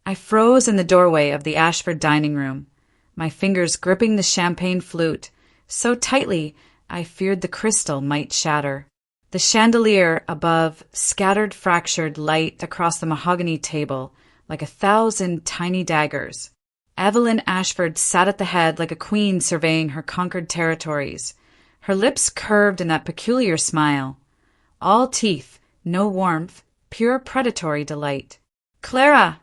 I froze in the doorway of the Ashford dining room, my fingers gripping the champagne flute so tightly I feared the crystal might shatter. The chandelier above scattered fractured light across the mahogany table like 1,000 tiny daggers. Evelyn Ashford sat at the head like a queen surveying her conquered territories, her lips curved in that peculiar smile. All teeth, no warmth, pure predatory delight. "Clara,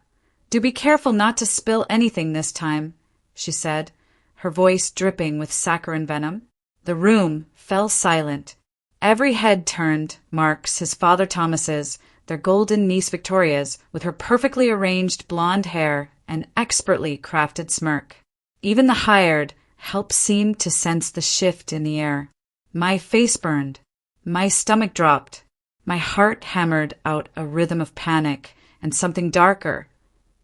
do be careful not to spill anything this time," she said, her voice dripping with saccharine venom. The room fell silent. Every head turned, Mark's, his father Thomas's, their golden niece Victoria's, with her perfectly arranged blonde hair and expertly crafted smirk. Even the hired help seemed to sense the shift in the air. My face burned. My stomach dropped. My heart hammered out a rhythm of panic and something darker,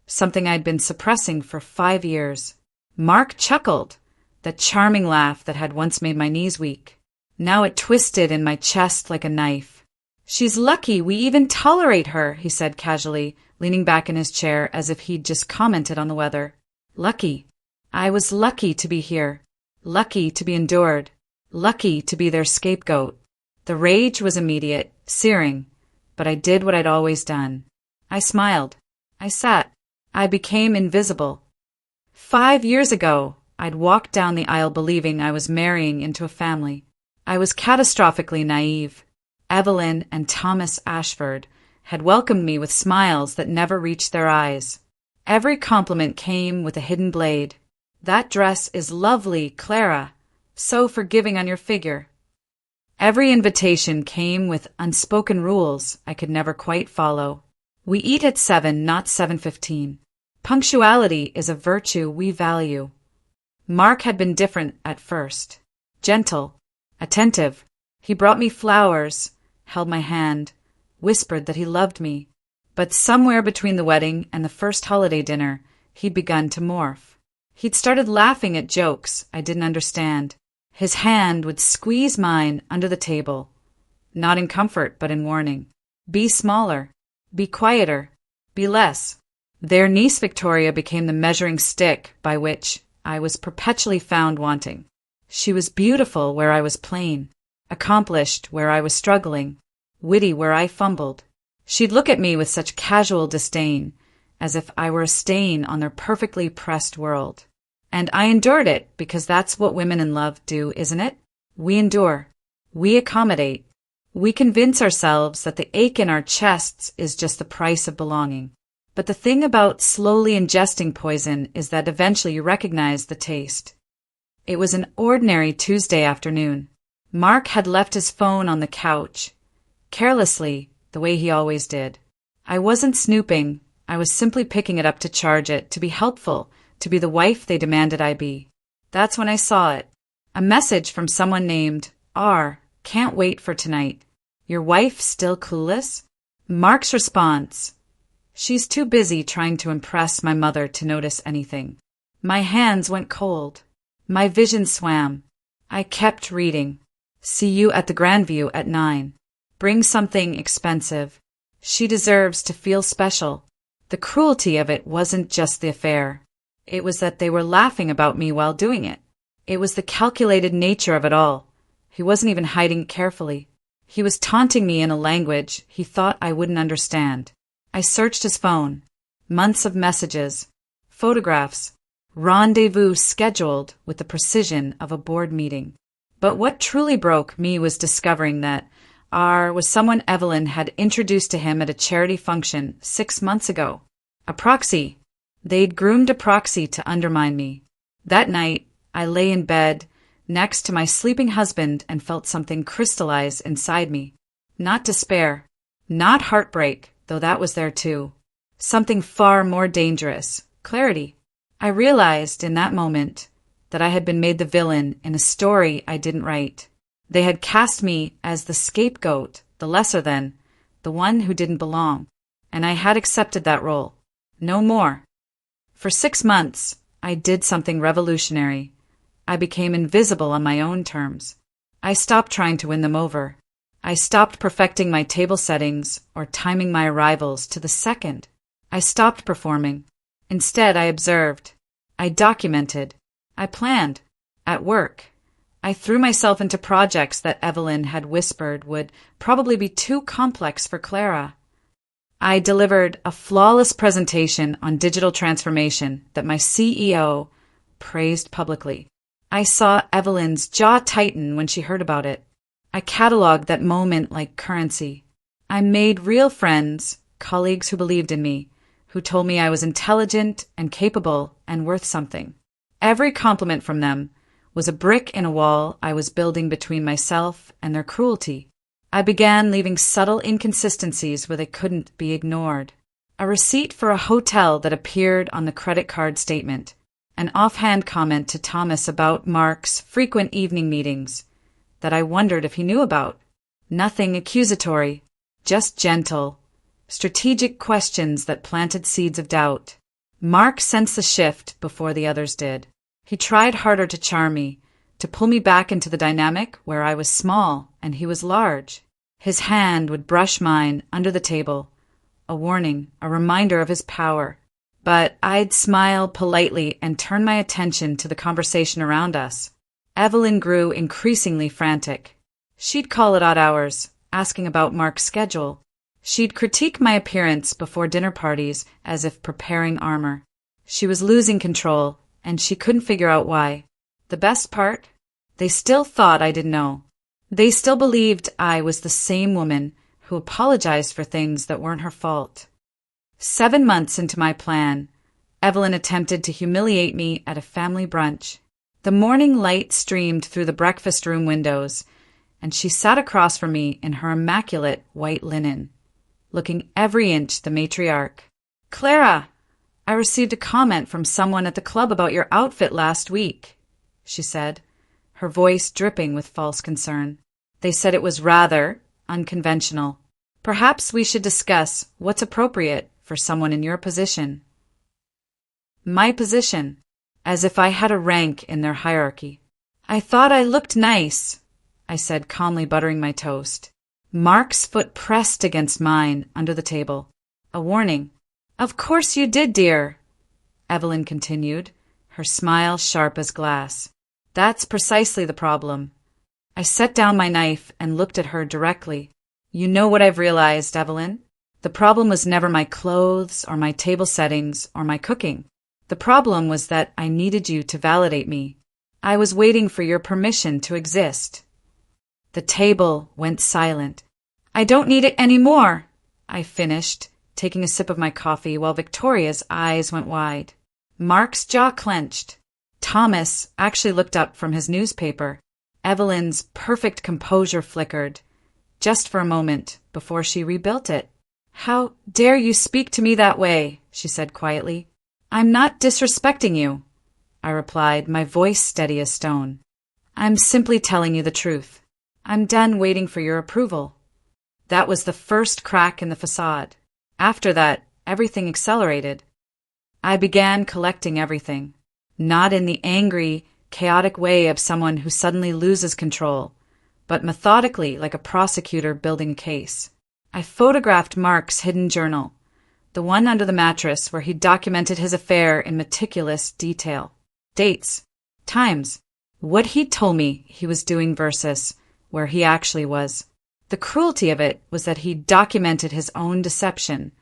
something I'd been suppressing for 5 years. Mark chuckled, that charming laugh that had once made my knees weak. Now it twisted in my chest like a knife. "She's lucky we even tolerate her," he said casually, leaning back in his chair as if he'd just commented on the weather. Lucky. I was lucky to be here. Lucky to be endured. Lucky to be their scapegoat. The rage was immediate, searing, but I did what I'd always done. I smiled. I sat. I became invisible. 5 years ago, I'd walked down the aisle believing I was marrying into a family. I was catastrophically naive. Evelyn and Thomas Ashford had welcomed me with smiles that never reached their eyes. Every compliment came with a hidden blade. "That dress is lovely, Clara. So forgiving on your figure." Every invitation came with unspoken rules I could never quite follow. "We eat at 7, not 7:15. Punctuality is a virtue we value." Mark had been different at first. Gentle, attentive. He brought me flowers, held my hand, whispered that he loved me. But somewhere between the wedding and the first holiday dinner, he'd begun to morph. He'd started laughing at jokes I didn't understand. His hand would squeeze mine under the table, not in comfort but in warning. Be smaller. Be quieter. Be less. Their niece Victoria became the measuring stick by which I was perpetually found wanting. She was beautiful where I was plain, accomplished where I was struggling, witty where I fumbled. She'd look at me with such casual disdain, as if I were a stain on their perfectly pressed world. And I endured it because that's what women in love do, isn't it? We endure. We accommodate. We convince ourselves that the ache in our chests is just the price of belonging. But the thing about slowly ingesting poison is that eventually you recognize the taste. It was an ordinary Tuesday afternoon. Mark had left his phone on the couch, carelessly, the way he always did. I wasn't snooping. I was simply picking it up to charge it, to be helpful, to be the wife they demanded I be. That's when I saw it. A message from someone named R. Can't wait for tonight. Your wife still clueless? Mark's response. She's too busy trying to impress my mother to notice anything. My hands went cold. My vision swam. I kept reading. See you at the Grandview at 9. Bring something expensive. She deserves to feel special. The cruelty of it wasn't just the affair. It was that they were laughing about me while doing it. It was the calculated nature of it all. He wasn't even hiding it carefully. He was taunting me in a language he thought I wouldn't understand. I searched his phone. Months of messages. Photographs. Rendezvous scheduled with the precision of a board meeting. But what truly broke me was discovering that R was someone Evelyn had introduced to him at a charity function 6 months ago. A proxy. They'd groomed a proxy to undermine me. That night, I lay in bed next to my sleeping husband and felt something crystallize inside me. Not despair. Not heartbreak, though that was there too. Something far more dangerous. Clarity. I realized in that moment that I had been made the villain in a story I didn't write. They had cast me as the scapegoat, the lesser than, the one who didn't belong, and I had accepted that role. No more. For 6 months, I did something revolutionary. I became invisible on my own terms. I stopped trying to win them over. I stopped perfecting my table settings or timing my arrivals to the second. I stopped performing. Instead, I observed. I documented. I planned. At work, I threw myself into projects that Evelyn had whispered would probably be too complex for Clara. I delivered a flawless presentation on digital transformation that my CEO praised publicly. I saw Evelyn's jaw tighten when she heard about it. I cataloged that moment like currency. I made real friends, colleagues who believed in me, who told me I was intelligent and capable and worth something. Every compliment from them was a brick in a wall I was building between myself and their cruelty. I began leaving subtle inconsistencies where they couldn't be ignored. A receipt for a hotel that appeared on the credit card statement. An offhand comment to Thomas about Mark's frequent evening meetings that I wondered if he knew about. Nothing accusatory, just gentle, strategic questions that planted seeds of doubt. Mark sensed the shift before the others did. He tried harder to charm me, to pull me back into the dynamic where I was small and he was large. His hand would brush mine under the table, a warning, a reminder of his power. But I'd smile politely and turn my attention to the conversation around us. Evelyn grew increasingly frantic. She'd call at odd hours, asking about Mark's schedule. She'd critique my appearance before dinner parties as if preparing armor. She was losing control, and she couldn't figure out why. The best part? They still thought I didn't know. They still believed I was the same woman who apologized for things that weren't her fault. 7 months into my plan, Evelyn attempted to humiliate me at a family brunch. The morning light streamed through the breakfast room windows, and she sat across from me in her immaculate white linen, looking every inch the matriarch. "Clara, I received a comment from someone at the club about your outfit last week," she said, her voice dripping with false concern. "They said it was rather unconventional. Perhaps we should discuss what's appropriate for someone in your position." My position, as if I had a rank in their hierarchy. "I thought I looked nice," I said, calmly buttering my toast. Mark's foot pressed against mine under the table. A warning. "Of course you did, dear," Evelyn continued, her smile sharp as glass. "That's precisely the problem." I set down my knife and looked at her directly. "You know what I've realized, Evelyn? The problem was never my clothes or my table settings or my cooking. The problem was that I needed you to validate me. I was waiting for your permission to exist." The table went silent. "I don't need it anymore," I finished, taking a sip of my coffee while Victoria's eyes went wide. Mark's jaw clenched. Thomas actually looked up from his newspaper. Evelyn's perfect composure flickered, just for a moment, before she rebuilt it. "How dare you speak to me that way?" she said quietly. "I'm not disrespecting you," I replied, my voice steady as stone. "I'm simply telling you the truth. I'm done waiting for your approval." That was the first crack in the facade. After that, everything accelerated. I began collecting everything, not in the angry, chaotic way of someone who suddenly loses control, but methodically like a prosecutor building a case. I photographed Mark's hidden journal, the one under the mattress where he documented his affair in meticulous detail. Dates, times, what he told me he was doing versus where he actually was. The cruelty of it was that he documented his own deception,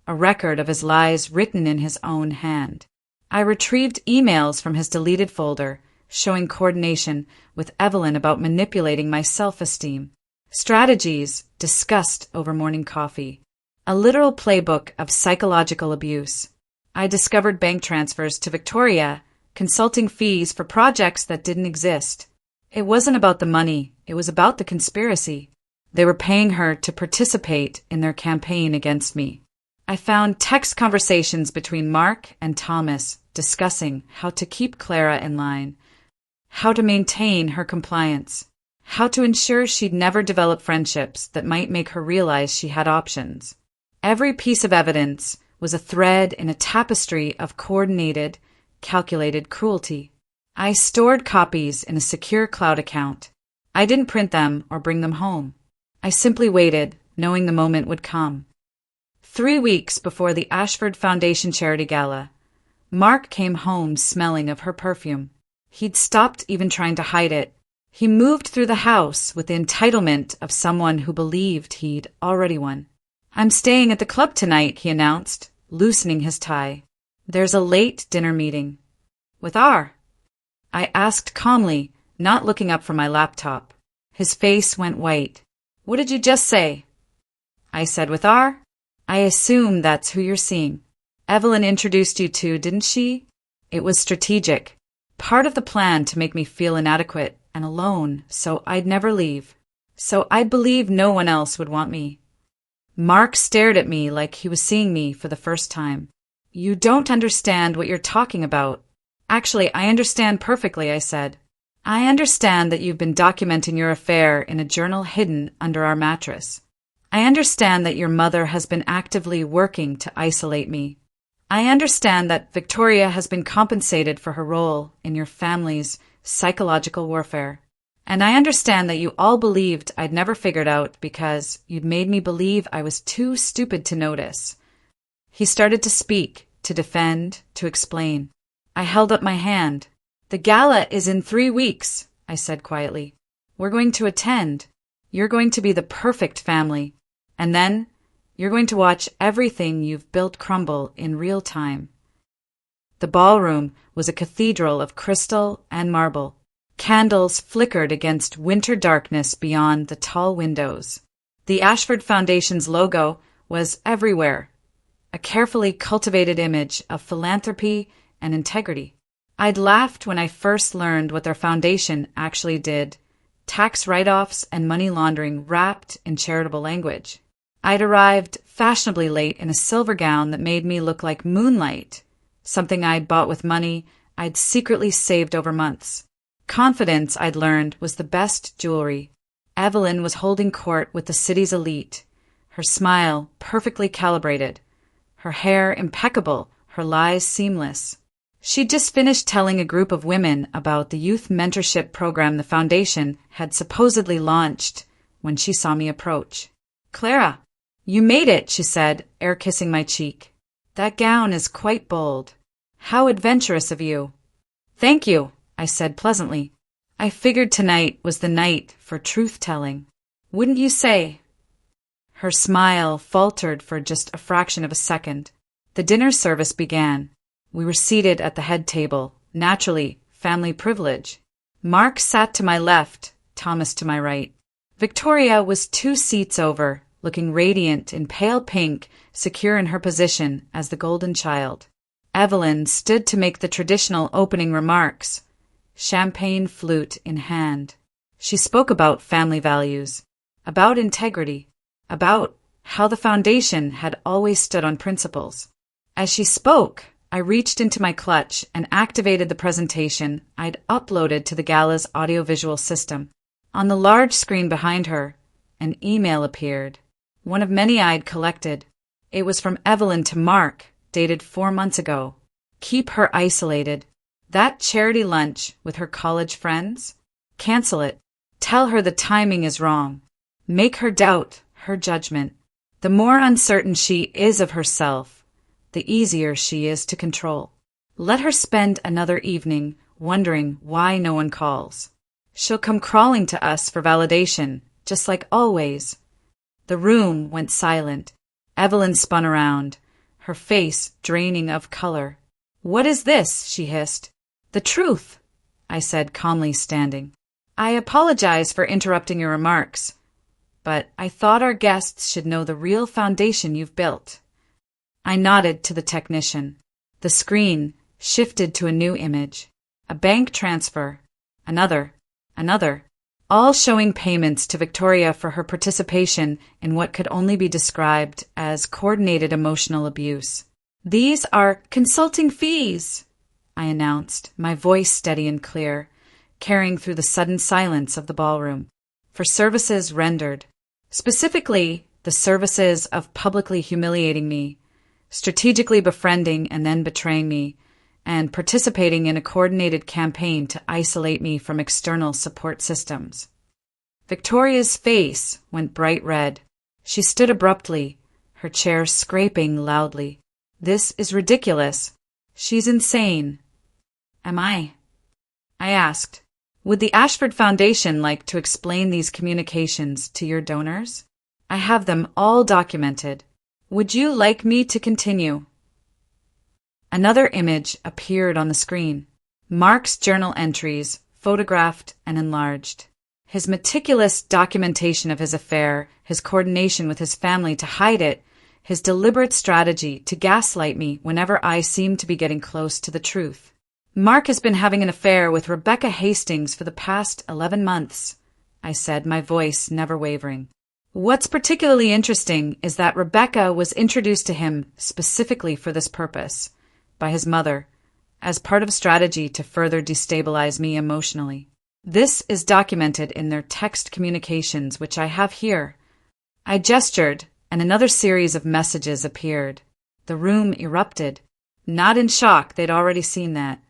a record of his lies written in his own hand. I retrieved emails from his deleted folder, showing coordination with Evelyn about manipulating my self-esteem. Strategies discussed over morning coffee. A literal playbook of psychological abuse. I discovered bank transfers to Victoria, consulting fees for projects that didn't exist. It wasn't about the money, it was about the conspiracy. They were paying her to participate in their campaign against me. I found text conversations between Mark and Thomas discussing how to keep Clara in line, how to maintain her compliance, how to ensure she'd never develop friendships that might make her realize she had options. Every piece of evidence was a thread in a tapestry of coordinated, calculated cruelty. I stored copies in a secure cloud account. I didn't print them or bring them home. I simply waited, knowing the moment would come. 3 weeks before the Ashford Foundation Charity Gala, Mark came home smelling of her perfume. He'd stopped even trying to hide it. He moved through the house with the entitlement of someone who believed he'd already won. "I'm staying at the club tonight," he announced, loosening his tie. "There's a late dinner meeting." "With R?" I asked calmly, not looking up from my laptop. His face went white. "What did you just say?" I said, "With R? I assume that's who you're seeing. Evelyn introduced you to, didn't she? It was strategic. Part of the plan to make me feel inadequate and alone so I'd never leave. So I'd believe no one else would want me." Mark stared at me like he was seeing me for the first time. "You don't understand what you're talking about." "Actually, I understand perfectly," I said. "I understand that you've been documenting your affair in a journal hidden under our mattress. I understand that your mother has been actively working to isolate me. I understand that Victoria has been compensated for her role in your family's psychological warfare. And I understand that you all believed I'd never figured out because you'd made me believe I was too stupid to notice." He started to speak, to defend, to explain. I held up my hand. "The gala is in 3 weeks," I said quietly. "We're going to attend. You're going to be the perfect family. And then you're going to watch everything you've built crumble in real time." The ballroom was a cathedral of crystal and marble. Candles flickered against winter darkness beyond the tall windows. The Ashford Foundation's logo was everywhere, a carefully cultivated image of philanthropy and integrity. I'd laughed when I first learned what their foundation actually did: tax write-offs and money laundering wrapped in charitable language. I'd arrived fashionably late in a silver gown that made me look like moonlight, something I'd bought with money I'd secretly saved over months. Confidence, I'd learned, was the best jewelry. Evelyn was holding court with the city's elite, her smile perfectly calibrated, her hair impeccable, her lies seamless. She'd just finished telling a group of women about the youth mentorship program the foundation had supposedly launched when she saw me approach. "Clara, you made it," she said, air-kissing my cheek. "That gown is quite bold. How adventurous of you." "Thank you," I said pleasantly. "I figured tonight was the night for truth-telling. Wouldn't you say?" Her smile faltered for just a fraction of a second. The dinner service began. We were seated at the head table, naturally, family privilege. Mark sat to my left, Thomas to my right. Victoria was 2 seats over, looking radiant in pale pink, secure in her position as the golden child. Evelyn stood to make the traditional opening remarks, champagne flute in hand. She spoke about family values, about integrity, about how the foundation had always stood on principles. As she spoke, I reached into my clutch and activated the presentation I'd uploaded to the gala's audiovisual system. On the large screen behind her, an email appeared, one of many I'd collected. It was from Evelyn to Mark, dated 4 months ago. "Keep her isolated. That charity lunch with her college friends? Cancel it. Tell her the timing is wrong. Make her doubt her judgment. The more uncertain she is of herself, the easier she is to control. Let her spend another evening wondering why no one calls. She'll come crawling to us for validation, just like always." The room went silent. Evelyn spun around, her face draining of color. "What is this?" she hissed. "The truth," I said calmly, standing. "I apologize for interrupting your remarks, but I thought our guests should know the real foundation you've built." I nodded to the technician. The screen shifted to a new image. A bank transfer. Another. All showing payments to Victoria for her participation in what could only be described as coordinated emotional abuse. "These are consulting fees," I announced, my voice steady and clear, carrying through the sudden silence of the ballroom. "For services rendered. Specifically, the services of publicly humiliating me, strategically befriending and then betraying me, and participating in a coordinated campaign to isolate me from external support systems." Victoria's face went bright red. She stood abruptly, her chair scraping loudly. "This is ridiculous." She's insane. Am I? I asked. Would the Ashford Foundation like to explain these communications to your donors? I have them all documented. Would you like me to continue? Another image appeared on the screen. Mark's journal entries, photographed and enlarged. His meticulous documentation of his affair, his coordination with his family to hide it, his deliberate strategy to gaslight me whenever I seemed to be getting close to the truth. Mark has been having an affair with Rebecca Hastings for the past 11 months, I said, my voice never wavering. What's particularly interesting is that Rebecca was introduced to him specifically for this purpose, by his mother, as part of a strategy to further destabilize me emotionally. This is documented in their text communications, which I have here. I gestured, and another series of messages appeared. The room erupted. Not in shock, they'd already seen that,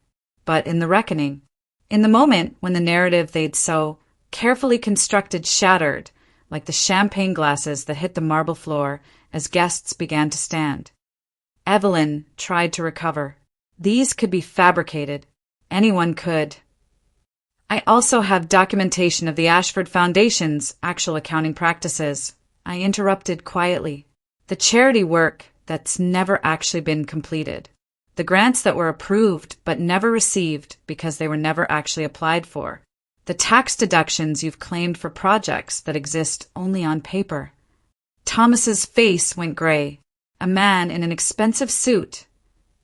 but in the reckoning. In the moment when the narrative they'd so carefully constructed shattered, like the champagne glasses that hit the marble floor as guests began to stand. Evelyn tried to recover. These could be fabricated. Anyone could. I also have documentation of the Ashford Foundation's actual accounting practices. I interrupted quietly. The charity work that's never actually been completed. The grants that were approved but never received because they were never actually applied for. The tax deductions you've claimed for projects that exist only on paper. Thomas's face went gray. A man in an expensive suit,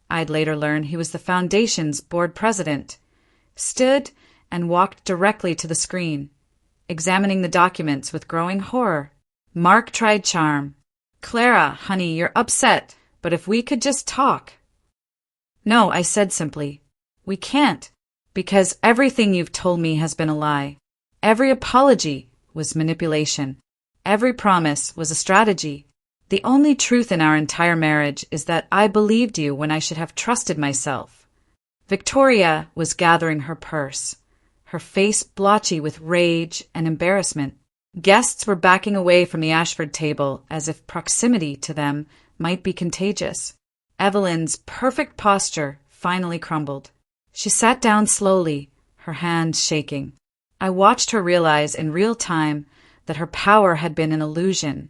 I'd later learn he was the foundation's board president, stood and walked directly to the screen, examining the documents with growing horror. Mark tried charm. Clara, honey, you're upset, but if we could just talk. No, I said simply. We can't, because everything you've told me has been a lie. Every apology was manipulation. Every promise was a strategy. The only truth in our entire marriage is that I believed you when I should have trusted myself. Victoria was gathering her purse, her face blotchy with rage and embarrassment. Guests were backing away from the Ashford table as if proximity to them might be contagious. Evelyn's perfect posture finally crumbled. She sat down slowly, her hands shaking. I watched her realize in real time that her power had been an illusion,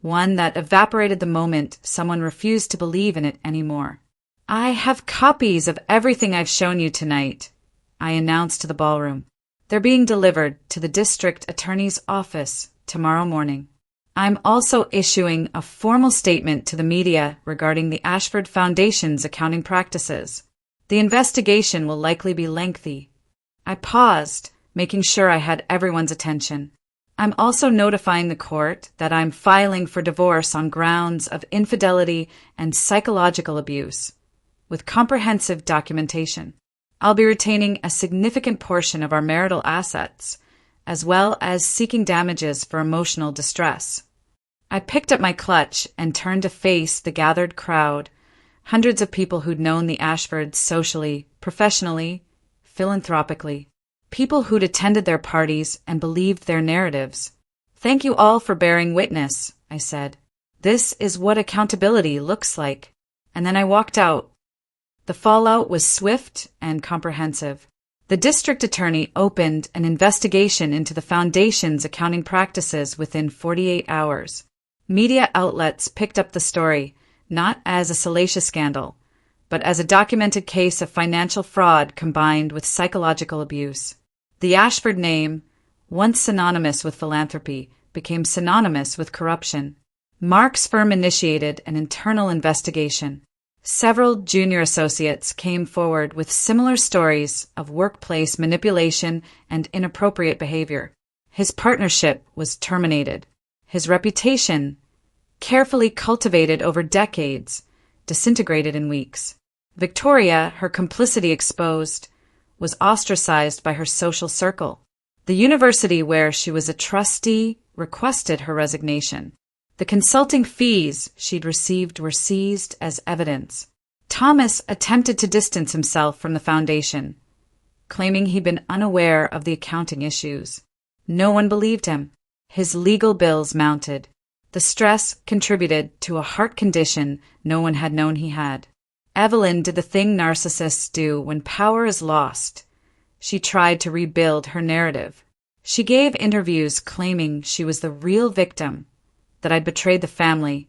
one that evaporated the moment someone refused to believe in it anymore. I have copies of everything I've shown you tonight, I announced to the ballroom. They're being delivered to the district attorney's office tomorrow morning. I'm also issuing a formal statement to the media regarding the Ashford Foundation's accounting practices. The investigation will likely be lengthy. I paused, making sure I had everyone's attention. I'm also notifying the court that I'm filing for divorce on grounds of infidelity and psychological abuse, with comprehensive documentation. I'll be retaining a significant portion of our marital assets, as well as seeking damages for emotional distress. I picked up my clutch and turned to face the gathered crowd, hundreds of people who'd known the Ashfords socially, professionally, philanthropically. People who'd attended their parties and believed their narratives. Thank you all for bearing witness, I said. This is what accountability looks like. And then I walked out. The fallout was swift and comprehensive. The district attorney opened an investigation into the foundation's accounting practices within 48 hours. Media outlets picked up the story, not as a salacious scandal, but as a documented case of financial fraud combined with psychological abuse. The Ashford name, once synonymous with philanthropy, became synonymous with corruption. Mark's firm initiated an internal investigation. Several junior associates came forward with similar stories of workplace manipulation and inappropriate behavior. His partnership was terminated. His reputation, carefully cultivated over decades, disintegrated in weeks. Victoria, her complicity exposed, was ostracized by her social circle. The university where she was a trustee requested her resignation. The consulting fees she'd received were seized as evidence. Thomas attempted to distance himself from the foundation, claiming he'd been unaware of the accounting issues. No one believed him. His legal bills mounted. The stress contributed to a heart condition no one had known he had. Evelyn did the thing narcissists do when power is lost. She tried to rebuild her narrative. She gave interviews claiming she was the real victim, that I'd betrayed the family,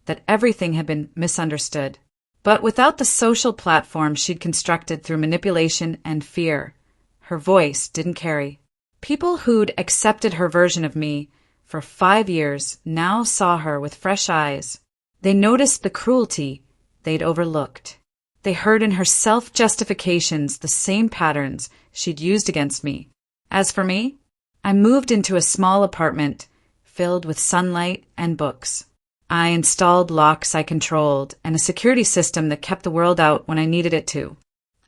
that everything had been misunderstood. But without the social platform she'd constructed through manipulation and fear, her voice didn't carry. People who'd accepted her version of me for 5 years now saw her with fresh eyes. They noticed the cruelty they'd overlooked. They heard in her self-justifications the same patterns she'd used against me. As for me, I moved into a small apartment filled with sunlight and books. I installed locks I controlled and a security system that kept the world out when I needed it to.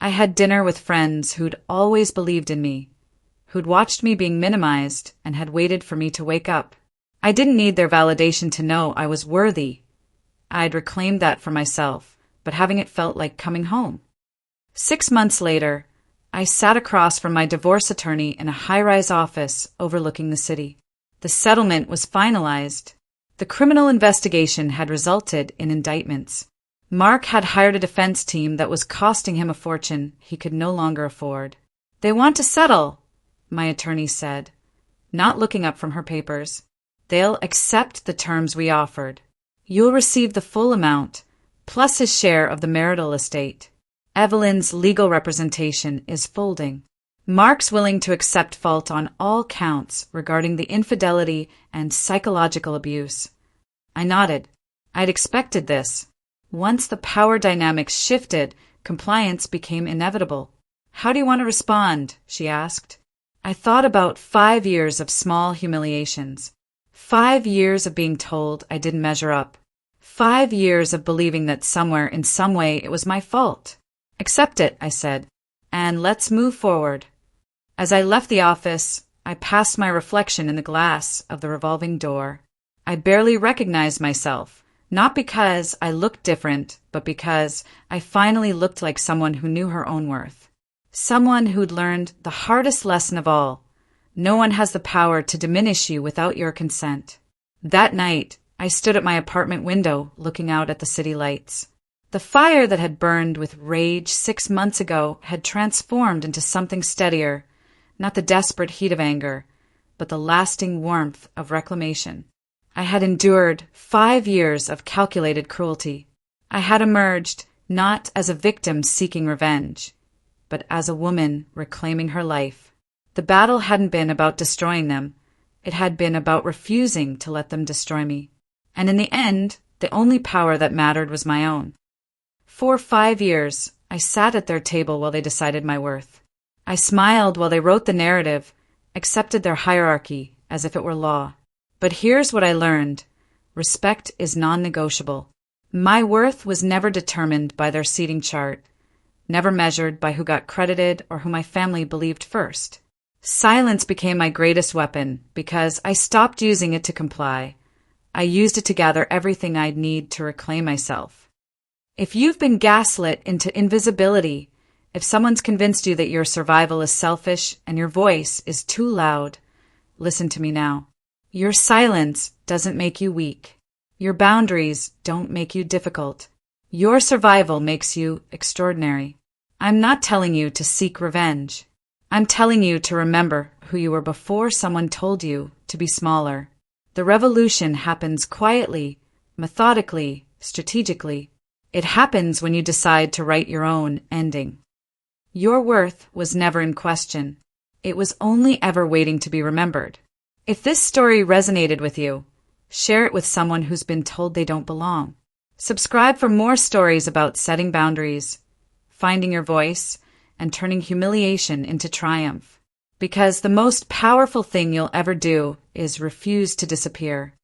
I had dinner with friends who'd always believed in me, who'd watched me being minimized and had waited for me to wake up. I didn't need their validation to know I was worthy. I'd reclaimed that for myself, but having it felt like coming home. 6 months later, I sat across from my divorce attorney in a high-rise office overlooking the city. The settlement was finalized. The criminal investigation had resulted in indictments. Mark had hired a defense team that was costing him a fortune he could no longer afford. "They want to settle," my attorney said, not looking up from her papers. "They'll accept the terms we offered. You'll receive the full amount, plus his share of the marital estate. Evelyn's legal representation is folding. Mark's willing to accept fault on all counts regarding the infidelity and psychological abuse." I nodded. I'd expected this. Once the power dynamics shifted, compliance became inevitable. "How do you want to respond?" she asked. I thought about 5 years of small humiliations. 5 years of being told I didn't measure up. 5 years of believing that somewhere in some way it was my fault. "Accept it," I said, "and let's move forward." As I left the office, I passed my reflection in the glass of the revolving door. I barely recognized myself, not because I looked different, but because I finally looked like someone who knew her own worth. Someone who'd learned the hardest lesson of all: no one has the power to diminish you without your consent. That night, I stood at my apartment window looking out at the city lights. The fire that had burned with rage 6 months ago had transformed into something steadier, not the desperate heat of anger, but the lasting warmth of reclamation. I had endured 5 years of calculated cruelty. I had emerged not as a victim seeking revenge, but as a woman reclaiming her life. The battle hadn't been about destroying them. It had been about refusing to let them destroy me. And in the end, the only power that mattered was my own. For 5 years, I sat at their table while they decided my worth. I smiled while they wrote the narrative, accepted their hierarchy as if it were law. But here's what I learned. Respect is non-negotiable. My worth was never determined by their seating chart, never measured by who got credited or who my family believed first. Silence became my greatest weapon because I stopped using it to comply. I used it to gather everything I'd need to reclaim myself. If you've been gaslit into invisibility, if someone's convinced you that your survival is selfish and your voice is too loud, listen to me now. Your silence doesn't make you weak. Your boundaries don't make you difficult. Your survival makes you extraordinary. I'm not telling you to seek revenge. I'm telling you to remember who you were before someone told you to be smaller. The revolution happens quietly, methodically, strategically. It happens when you decide to write your own ending. Your worth was never in question. It was only ever waiting to be remembered. If this story resonated with you, share it with someone who's been told they don't belong. Subscribe for more stories about setting boundaries, finding your voice, and turning humiliation into triumph. Because the most powerful thing you'll ever do is refuse to disappear.